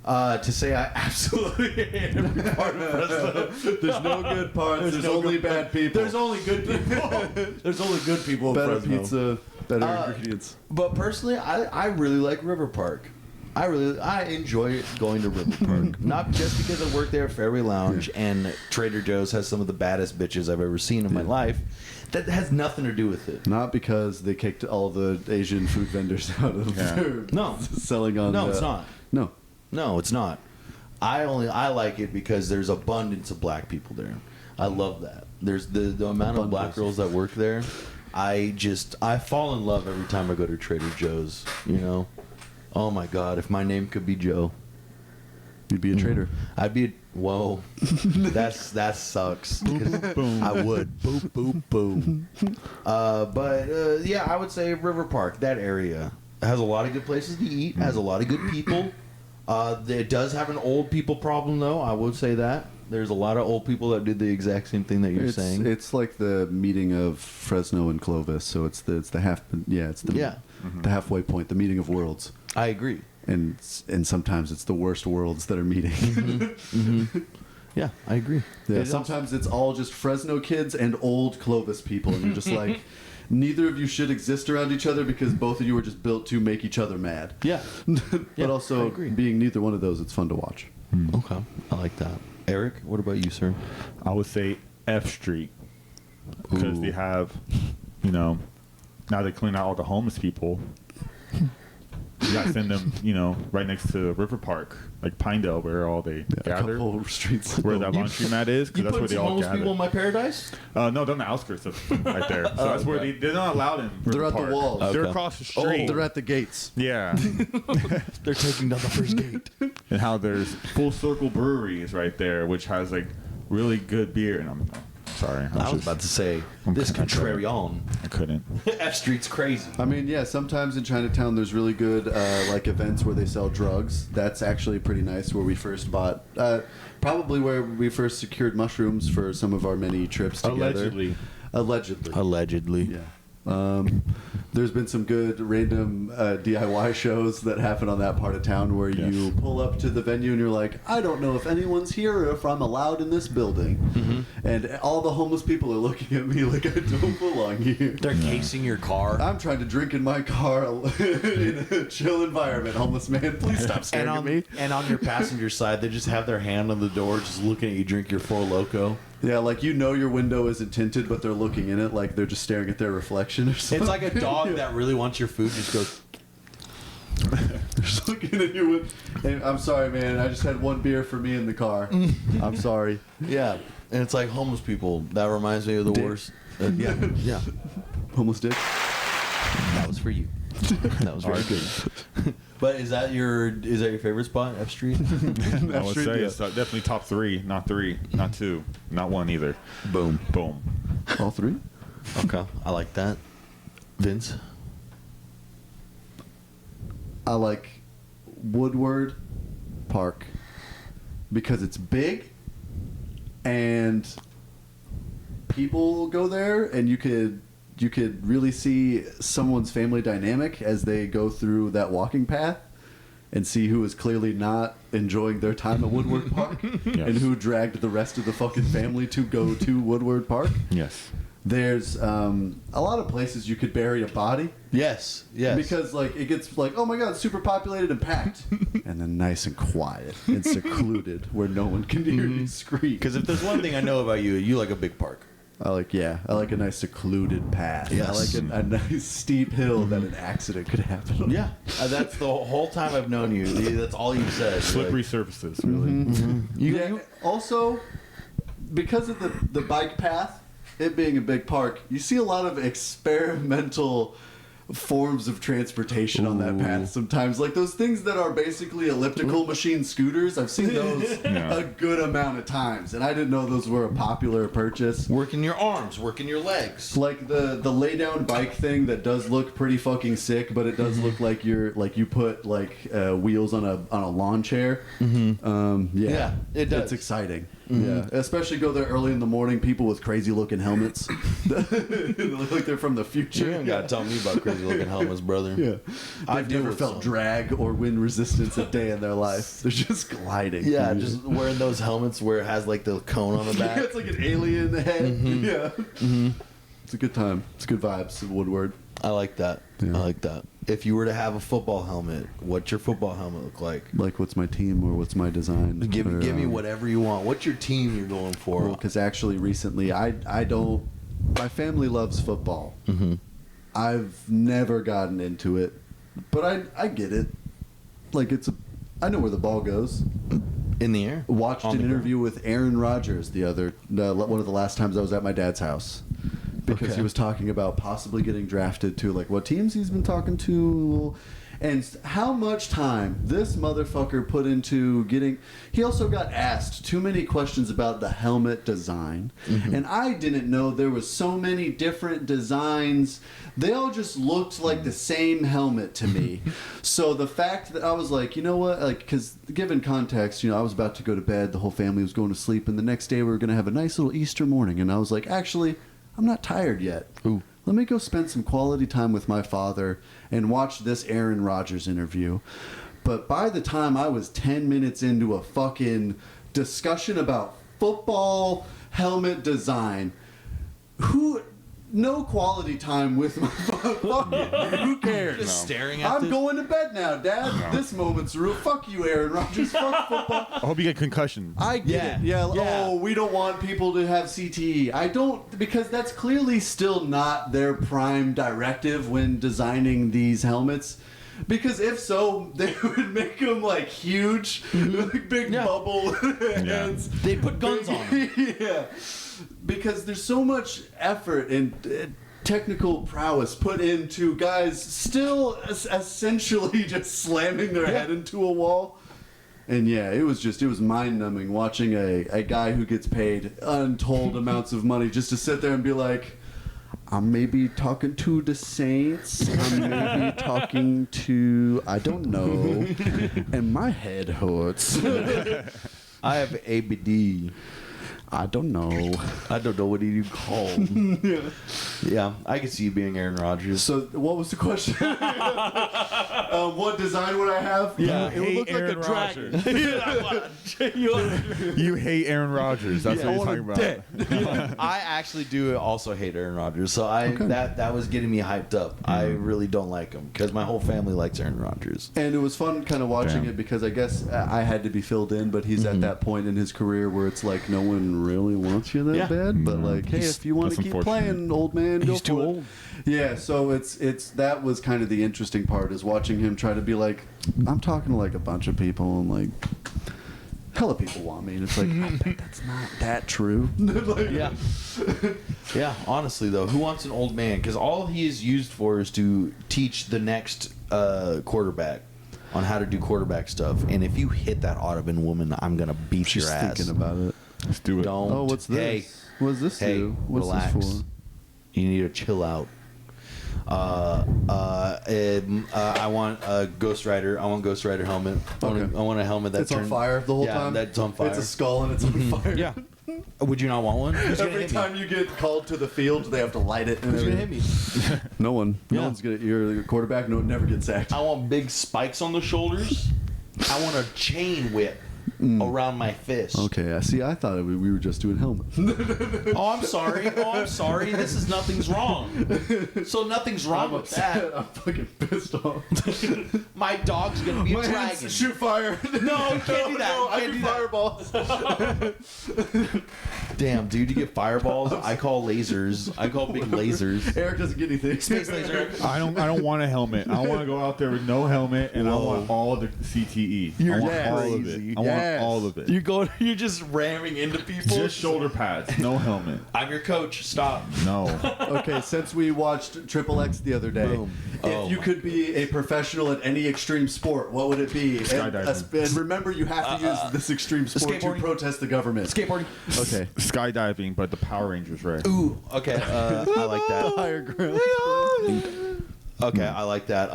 to say I absolutely hate every part of Fresno. There's no good parts. There's no only good- bad people. There's only good people. There's only good people in better Fresno. pizza, better ingredients. But personally, I really like River Park. I enjoy going to River Park. Not just because I work there at Fairway Lounge and Trader Joe's has some of the baddest bitches I've ever seen in my life. That has nothing to do with it. Not because they kicked all the Asian food vendors out of their No. selling on. No, it's not. No. No, it's not. I like it because there's abundance of black people there. I love that. There's the amount of black girls that work there. I fall in love every time I go to Trader Joe's, you know. Oh my God, if my name could be Joe. You'd be a traitor. I'd be. Whoa, that sucks. Boom. I would. Boop boop boom. But yeah, I would say River Park. That area has a lot of good places to eat. Has a lot of good people. It does have an old people problem, though. I would say that there's a lot of old people that do the exact same thing that you're saying. It's like the meeting of Fresno and Clovis. So it's the halfway point, the meeting of worlds. I agree. And sometimes it's the worst worlds that are meeting. Yeah, I agree. Yeah, sometimes it's all just Fresno kids and old Clovis people, and you're just like, neither of you should exist around each other because both of you were just built to make each other mad. Yeah. But also, being neither one of those, it's fun to watch. Okay, I like that. Eric, what about you, sir? I would say F Street because they have, now they clean out all the homeless people. You gotta send them, right next to River Park, like Pinedale, where all they gather. A couple streets. Where that laundry mat is, because that's where they all homeless gather. people in my paradise? No, they're on the outskirts of right there. So that's where they're not allowed in River They're at the Park. walls. They're Okay. across the street. They're at the gates. Yeah. They're taking down the first gate. And how there's Full Circle Breweries right there, which has like really good beer. And I'm sorry. I was about to say, this contrarian. I couldn't. F Street's crazy. I mean, yeah, sometimes in Chinatown there's really good like events where they sell drugs. That's actually pretty nice. Where we first bought, probably where we first secured mushrooms for some of our many trips together. Allegedly. Yeah. There's been some good random DIY shows that happen on that part of town where you pull up to the venue and you're like, I don't know if anyone's here or if I'm allowed in this building. And all the homeless people are looking at me like I don't belong here. They're casing your car. I'm trying to drink in my car in a chill environment, homeless man. Please stop staring at me. And on your passenger side, they just have their hand on the door, just looking at you drink your Four Loko. Yeah, like your window isn't tinted, but they're looking in it like they're just staring at their reflection or something. It's like a dog that really wants your food, just goes. They're just looking at you with, hey, I'm sorry, man. I just had one beer for me in the car. I'm sorry. Yeah, and it's like homeless people. That reminds me of the worst. Yeah. Homeless dick. That was for you. That was very good. But is that your favorite spot, F Street? I would say it's definitely top 3, not 3, not 2, not 1 either. Boom. All 3? Okay, I like that. Vince? I like Woodward Park because it's big and people go there and you could really see someone's family dynamic as they go through that walking path and see who is clearly not enjoying their time at Woodward Park and who dragged the rest of the fucking family to go to Woodward Park. Yes. There's a lot of places you could bury a body. Yes. Because like it gets like, oh my god, super populated and packed, and then nice and quiet and secluded where no one can hear you scream. Because if there's one thing I know about you, you like a big park. I like a nice secluded path. Yes. I like a nice steep hill that an accident could happen on. Yeah, that's the whole time I've known you. That's all you've said. Slippery surfaces, really. Also, because of the bike path, it being a big park, you see a lot of experimental forms of transportation on that path sometimes. Like those things that are basically elliptical machine scooters. I've seen those a good amount of times, and I didn't know those were a popular purchase. Working your arms, working your legs. Like the lay down bike thing that does look pretty fucking sick, but it does look like you put wheels on a lawn chair. Yeah, it does. It's exciting. Yeah, especially go there early in the morning. People with crazy looking helmets, they look like they're from the future. You ain't gotta tell me about crazy looking helmets, brother. Yeah, I've never felt drag or wind resistance a day in their life. They're just gliding. Yeah, just wearing those helmets where it has like the cone on the back. Yeah, it's like an alien head. Yeah, it's a good time. It's good vibes in Woodward. I like that. Yeah. I like that. If you were to have a football helmet, what's your football helmet look like? Like, what's my team or what's my design? Give me whatever you want. What's your team you're going for? Well, because actually recently I don't. My family loves football. I've never gotten into it, but I get it. Like I know where the ball goes. In the air. Watched an interview with Aaron Rodgers one of the last times I was at my dad's house. Because he was talking about possibly getting drafted to like what teams he's been talking to, And how much time this motherfucker put into getting... He also got asked too many questions about the helmet design. And I didn't know there was so many different designs. They all just looked like the same helmet to me. So the fact that I was like, you know what? Like, because given context, I was about to go to bed. The whole family was going to sleep. And the next day we were going to have a nice little Easter morning. And I was like, actually, I'm not tired yet. Ooh. Let me go spend some quality time with my father and watch this Aaron Rodgers interview. But by the time I was 10 minutes into a fucking discussion about football helmet design, no quality time with my father. Who cares? Just staring at I'm going to bed now, Dad. This moment's real. Fuck you, Aaron Rodgers. Fuck football. I hope you get concussion. I get it. Yeah. Oh, we don't want people to have CTE. I don't, because that's clearly still not their prime directive when designing these helmets. Because if so, they would make them like huge, like big bubble heads. They put guns on them. Yeah. Because there's so much effort and technical prowess put into guys still essentially just slamming their head into a wall. And yeah, it was mind-numbing watching a guy who gets paid untold amounts of money just to sit there and be like, I'm maybe talking to the Saints. I'm maybe talking to, I don't know. And my head hurts. I have ABD. I don't know. I don't know what you call. Yeah, I can see you being Aaron Rodgers. So, what was the question? What design would I have? Yeah, it would look like a dragon. You hate Aaron Rodgers. That's what you're talking about. I actually do also hate Aaron Rodgers, so that was getting me hyped up. I really don't like him because my whole family likes Aaron Rodgers. And it was fun kind of watching it because I guess I had to be filled in, but he's at that point in his career where it's like no one really wants you that bad. But like, hey, if you want to keep playing, old man, go for it. Yeah, so it's that was kind of the interesting part is watching him try to be like, I'm talking to like a bunch of people and like hella people want me, and it's like I bet that's not that true. Like, Yeah, honestly though, who wants an old man? Because all he is used for is to teach the next quarterback on how to do quarterback stuff. And if you hit that Audubon woman, I'm gonna beat your ass. Thinking about it. Let's do it. Don't. Oh, what's this? Hey, what does this do? What's relax. this for? You need to chill out. I want a Ghost Rider. I want Ghost Rider helmet. I want a helmet that's on fire the whole time. That's on fire. It's a skull and it's on fire. Yeah. Would you not want one? Who's gonna Every hit me? time you get called to the field, they have to light it. And Who's gonna hit me? No one. No Yeah. one's gonna. You're a quarterback. No one never gets sacked. I want big spikes on the shoulders. I want a chain whip around my fist. Okay, I see. I thought we were just doing helmets. Oh, I'm sorry. This is nothing's wrong. So nothing's wrong with that. I'm fucking pissed off. My dog's gonna be a My dragon. hands shoot fire. No, you can't do that. No, You I can't do do that. fireballs. Damn, dude, you get fireballs. I call lasers. I call big lasers. Eric doesn't get anything. Space laser. I don't want a helmet. I want to go out there with no helmet, and I want all of the CTE. I want all of it. I want all of it. You're just ramming into people. Just shoulder pads, no helmet. I'm your coach. Stop. No. Okay, since we watched Triple X the other day, Boom. if you could be a professional at any extreme sport, what would it be? Skydiving. And remember, you have to use this extreme sport to skateboarding. protest the government. Skateboarding. Okay. Skydiving, but the Power Rangers, right? Ooh. Okay. I like that. Higher ground. Okay, I like that.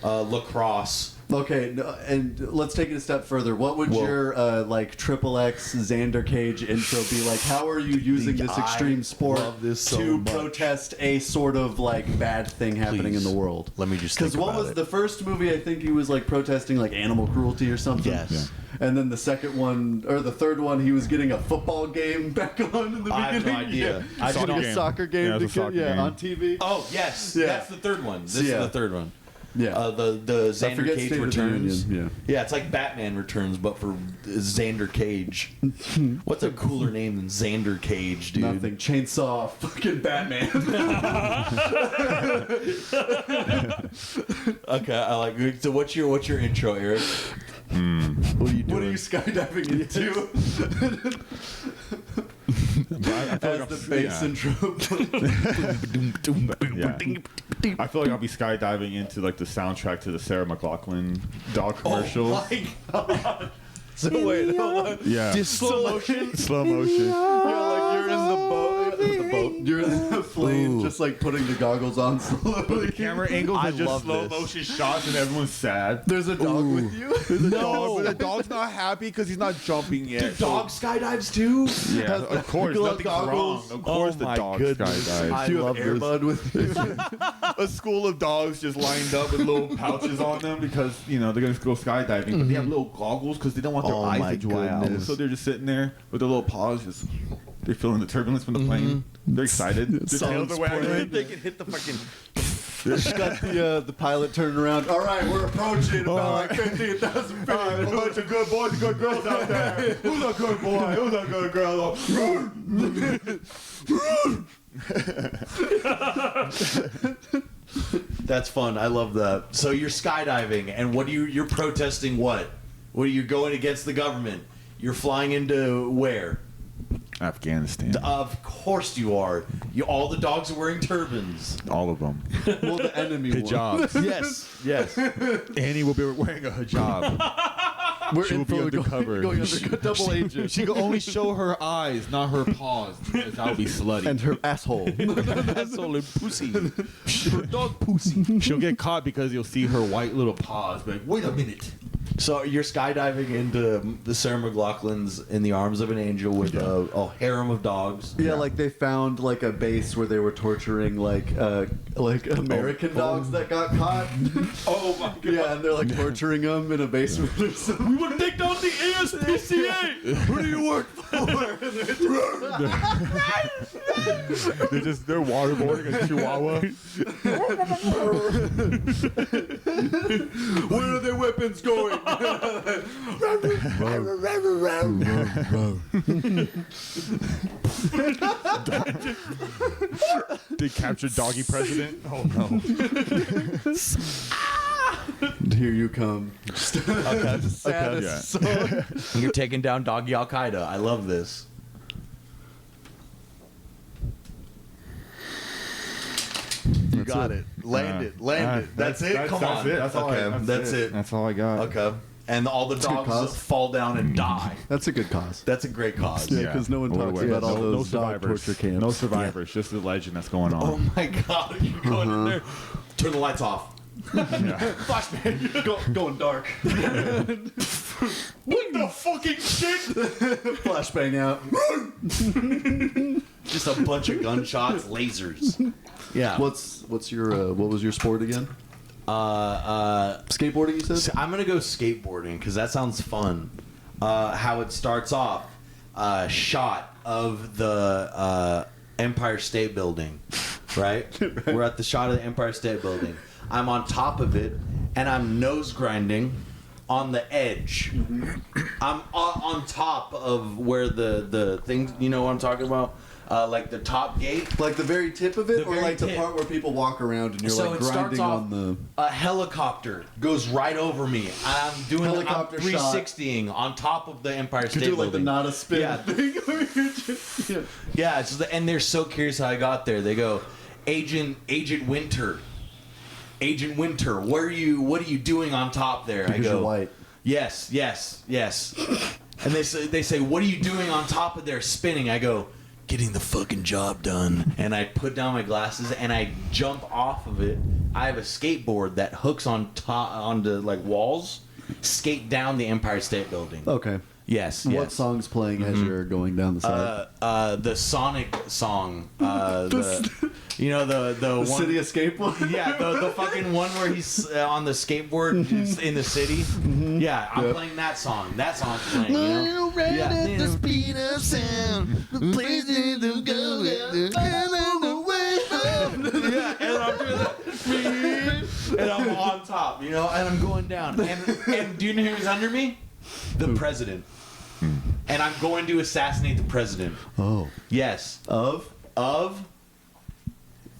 Lacrosse. Okay, and let's take it a step further. What would your like Triple X Xander Cage intro be like? How are you using Dude, this extreme I sport love this so to much. protest a sort of like bad thing happening in Please. the world? Let me just think Because what about was it. the first movie? I think he was like protesting like animal cruelty or something. Yes. And then the second one or the third one, he was getting a football game back on in the I have beginning. no idea. Yeah. I Soccer don't- game. A soccer game. Yeah, it was a soccer game. on TV. Oh yes, Yeah. that's the third one. This is Yeah. the third one. Yeah. The I Xander forget Cage State of the Returns. Union, Yeah, it's like Batman Returns, but for Xander Cage. What's a cooler name than Xander Cage, dude? Nothing. Chainsaw. Fucking Batman. Okay, I like. So what's your intro, Eric? What are you doing? What are you skydiving into? I feel As like the bass intro. I feel like I'll be skydiving into like the soundtrack to the Sarah McLachlan dog commercial. Oh my god. So wait, hold on. Yeah. Just slow motion. Slow motion. Yeah, like you're in the boat. You're in the plane, just like putting the goggles on slowly. The camera angles I are just love slow this. motion shots and everyone's sad. There's a dog with you. Dog, but the dog's not happy because he's not jumping yet. Do dogs skydives too? Yeah, of course. Little Nothing's wrong. goggles. Of course Oh the my dog goodness. skydives. I You love have this. Airbud with you. A school of dogs just lined up with little pouches on them because, you know, they're going to go skydiving. But they have little goggles because they don't want their Oh eyes my to dry out. goodness. So they're just sitting there with their little paws just... They're feeling the turbulence from the plane. They're excited. Their tails are wagging. They can hit the fucking. Just got the pilot turning around. All right, we're approaching about like 15,000 feet. All right, a bunch of good boys and good girls out there. Who's a good boy? Who's a good girl? That's fun. I love that. So you're skydiving, and you're protesting what? What are you going against the government? You're flying into where? Afghanistan. Of course you are. All the dogs are wearing turbans. All of them. Well, the enemy one. Hijabs. Yes. Annie will be wearing a hijab. We're She will be undercover. going under double agent. She can only show her eyes, not her paws. Because that would be slutty. And her asshole. That's all in pussy. Her dog pussy. She'll get caught because you'll see her white little paws. But wait a minute. So you're skydiving into the Sarah McLachlan's In the Arms of an Angel with a harem of dogs. Yeah, like they found like a base where they were torturing like American dogs that got caught. Oh my god. Yeah, and they're like torturing them in a basement or something. We want to take down the ASPCA. Who do you work for? They're waterboarding a chihuahua. Where are their weapons going? They captured doggy president. Oh no. Here you come. Okay. Saddest Yeah. song. You're taking down doggy Al Qaeda. I love this. You got it. Land it. That's it. Come on. That's all. Okay. That's it. That's all I got. Okay. And all the a good cause. dogs fall down and die. That's a good cause. That's a great cause. Yeah, because no one talks about all those dog survivors. torture camps. No survivors. Just the legend that's going on. Oh my god, you're going in there. Turn the lights off. Flashbang. Going dark. What the fucking shit? Flashbang out. Just a bunch of gunshots, lasers. Yeah. What's your what was your sport again? Skateboarding, you said? So I'm gonna go skateboarding because that sounds fun. How it starts off, shot of the Empire State Building, right? We're at the shot of the Empire State Building. I'm on top of it, and I'm nose grinding on the edge. I'm on top of where the things, you know what I'm talking about? Like the top gate. Like the very tip of it, The or very like the tip. part where people walk around and you're So like it starts grinding off, on the. a helicopter goes right over me. I'm doing Helicopter I'm 360ing on top of the Empire State You do Building. like the not a spin Yeah. thing. Where you're just- yeah. Yeah, and they're so curious how I got there. They go, Agent Winter, what are you doing on top there? Because I go, you're white. Yes. And they say, what are you doing on top of there spinning? I go, getting the fucking job done. And I put down my glasses and I jump off of it. I have a skateboard that hooks onto like walls, skate down the Empire State Building. Okay. Yes. What song's playing as you're going down the side? The Sonic song. You know the one, City Escape one? Yeah, the fucking one where he's on the skateboard in the city. Yeah, I'm playing that song. That song's playing. You know? At the speed of sound, the places to go, away from Yeah, and I'm doing that. And I'm on top, you know, and I'm going down. And do you know who's under me? The president. And I'm going to assassinate the president. Oh. Yes. Of?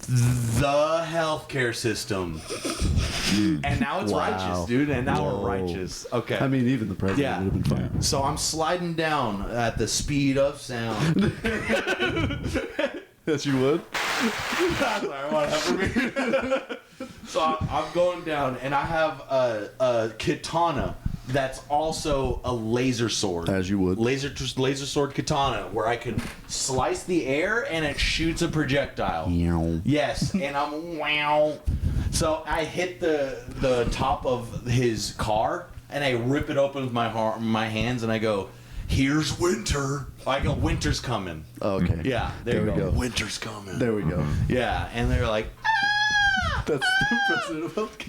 the healthcare system. And now it's righteous, dude. And now we're righteous. Okay. I mean, even the president would have been fine. So I'm sliding down at the speed of sound. Yes, you would. Sorry, what happened? So I'm going down, and I have a katana that's also a laser sword. As you would. Laser sword katana, where I can slice the air and it shoots a projectile. Yes, and I'm wow. So I hit the top of his car, and I rip it open with my hands, and I go, "Here's winter." I go, "Winter's coming." Oh, okay. Yeah, there we we go. go. Winter's coming. There we go. Yeah, and they're like, That's the president of healthcare.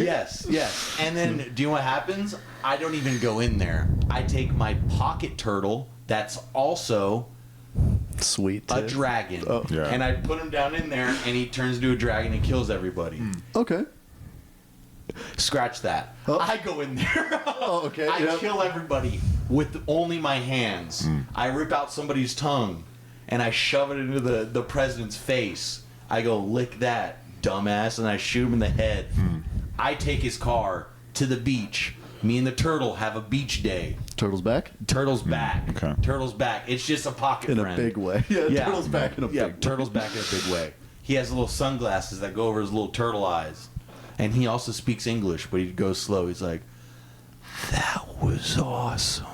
yes. And then, do you know what happens? I don't even go in there. I take my pocket turtle that's also Sweet. a tip. dragon, Oh. Yeah. and I put him down in there, and he turns into a dragon and kills everybody. Okay. Scratch that. Oh. I go in there. Oh, okay. I Yep. kill everybody with only my hands. I rip out somebody's tongue, and I shove it into the president's face. I go, "Lick that, dumbass," and I shoot him in the head. I take his car to the beach. Me and the turtle have a beach day. Turtle's back? Turtle's back. Okay. Turtle's back. It's just a pocket In friend. a big way. Yeah, Turtle's back in a big way. Turtle's back in a big way. He has little sunglasses that go over his little turtle eyes. And he also speaks English, but he goes slow. He's like, "That was awesome."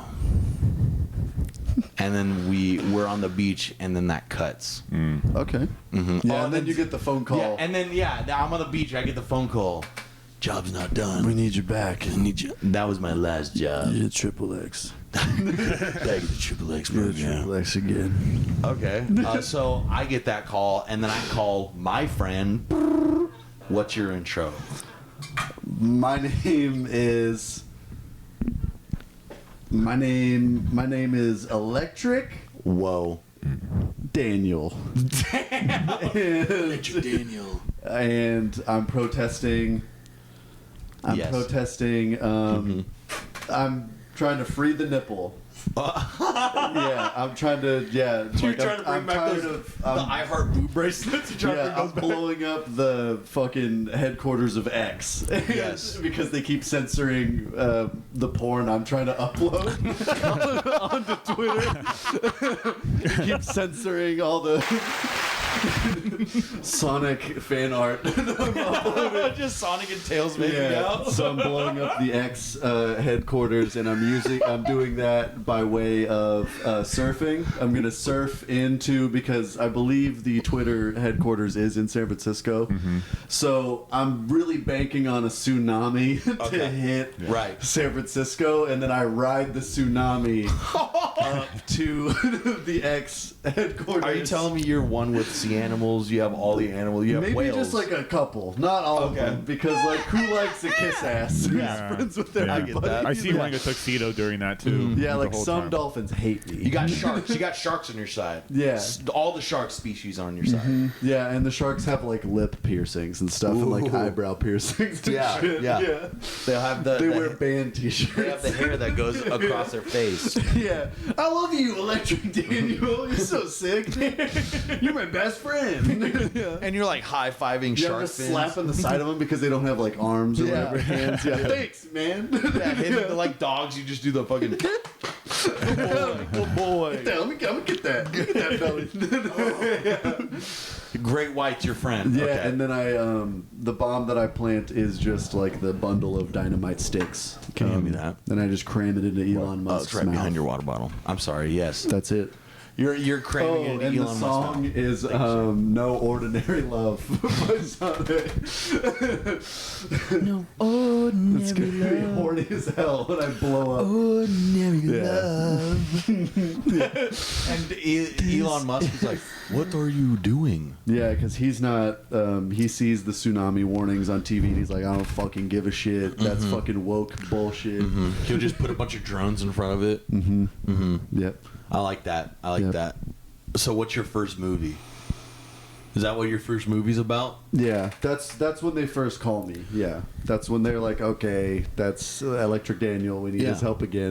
And then we're on the beach, and then that cuts. Okay. Mm-hmm. Yeah, and then you get the phone call. Yeah, and then I'm on the beach. I get the phone call. "Job's not done. We need you back. I need you." That was my last job. You're Triple X. Back at the Triple X You're program. Triple X again. Okay. So I get that call, and then I call my friend. What's your intro? My name is Electric Whoa. Daniel. Daniel. And I'm protesting. I'm trying to free the nipple. Yeah, I'm trying to. Yeah, You're like, trying to bring I'm back tired those, of. the I Heart Boo bracelets? You're trying to Yeah, bring I'm those back? blowing up the fucking headquarters of X. Yes. Because they keep censoring the porn I'm trying to upload onto Twitter. They keep censoring all the Sonic fan art. Just Sonic and Tails making out. So I'm blowing up the X headquarters, and I'm doing that by way of surfing. I'm gonna surf into, because I believe the Twitter headquarters is in San Francisco. So I'm really banking on a tsunami to hit Right. San Francisco, and then I ride the tsunami up to the X headquarters. Are you telling me you're one with sea animals? You have all the animals. You have Maybe whales. just like a couple, not all of Okay. them, because like who likes to kiss ass? Who's friends with Yeah. everybody? I get that. I see him wearing a tuxedo during that too. Yeah, the like whole some time. dolphins hate me. You got sharks. You got sharks on your side. Yeah. All the shark species on your side. Yeah, and the sharks have like lip piercings and stuff, and like Ooh. eyebrow piercings. And Yeah, shit. yeah. They'll have They the wear band they have t-shirts. the hair that goes across their face. Yeah, I love you, Electric Daniel. You're so sick. You're my best friend. Yeah. And you're like high-fiving Yeah, I'm shark just fins. slapping the side of them because they don't have like arms or Yeah. whatever hands. Yeah, thanks, man. Yeah, hitting like dogs, you just do the fucking. Good boy. Let me get that. Get that belly. Great White's your friend. Yeah, Okay. and then the bomb that I plant is just like the bundle of dynamite sticks. Can you hand me that? Then I just cram it into Elon Oh, Musk's it's right mouth. behind your water bottle. I'm sorry. Yes, That's it. you're cramming Oh, it into and Elon the song Musk's is No Ordinary Love by Sonic. No It's gonna be horny as hell when I blow up. ordinary Yeah. And Elon Musk is like, "What are you doing?" Yeah, because he's not. He sees the tsunami warnings on TV, and he's like, "I don't fucking give a shit. That's fucking woke bullshit." He'll just put a bunch of drones in front of it. Yep. I like that. I like Yep. that. So, what's your first movie? Is that what your first movie's about? Yeah, that's when they first call me. Yeah, that's when they're like, "Okay, that's Electric Daniel. We need Yeah. his help again."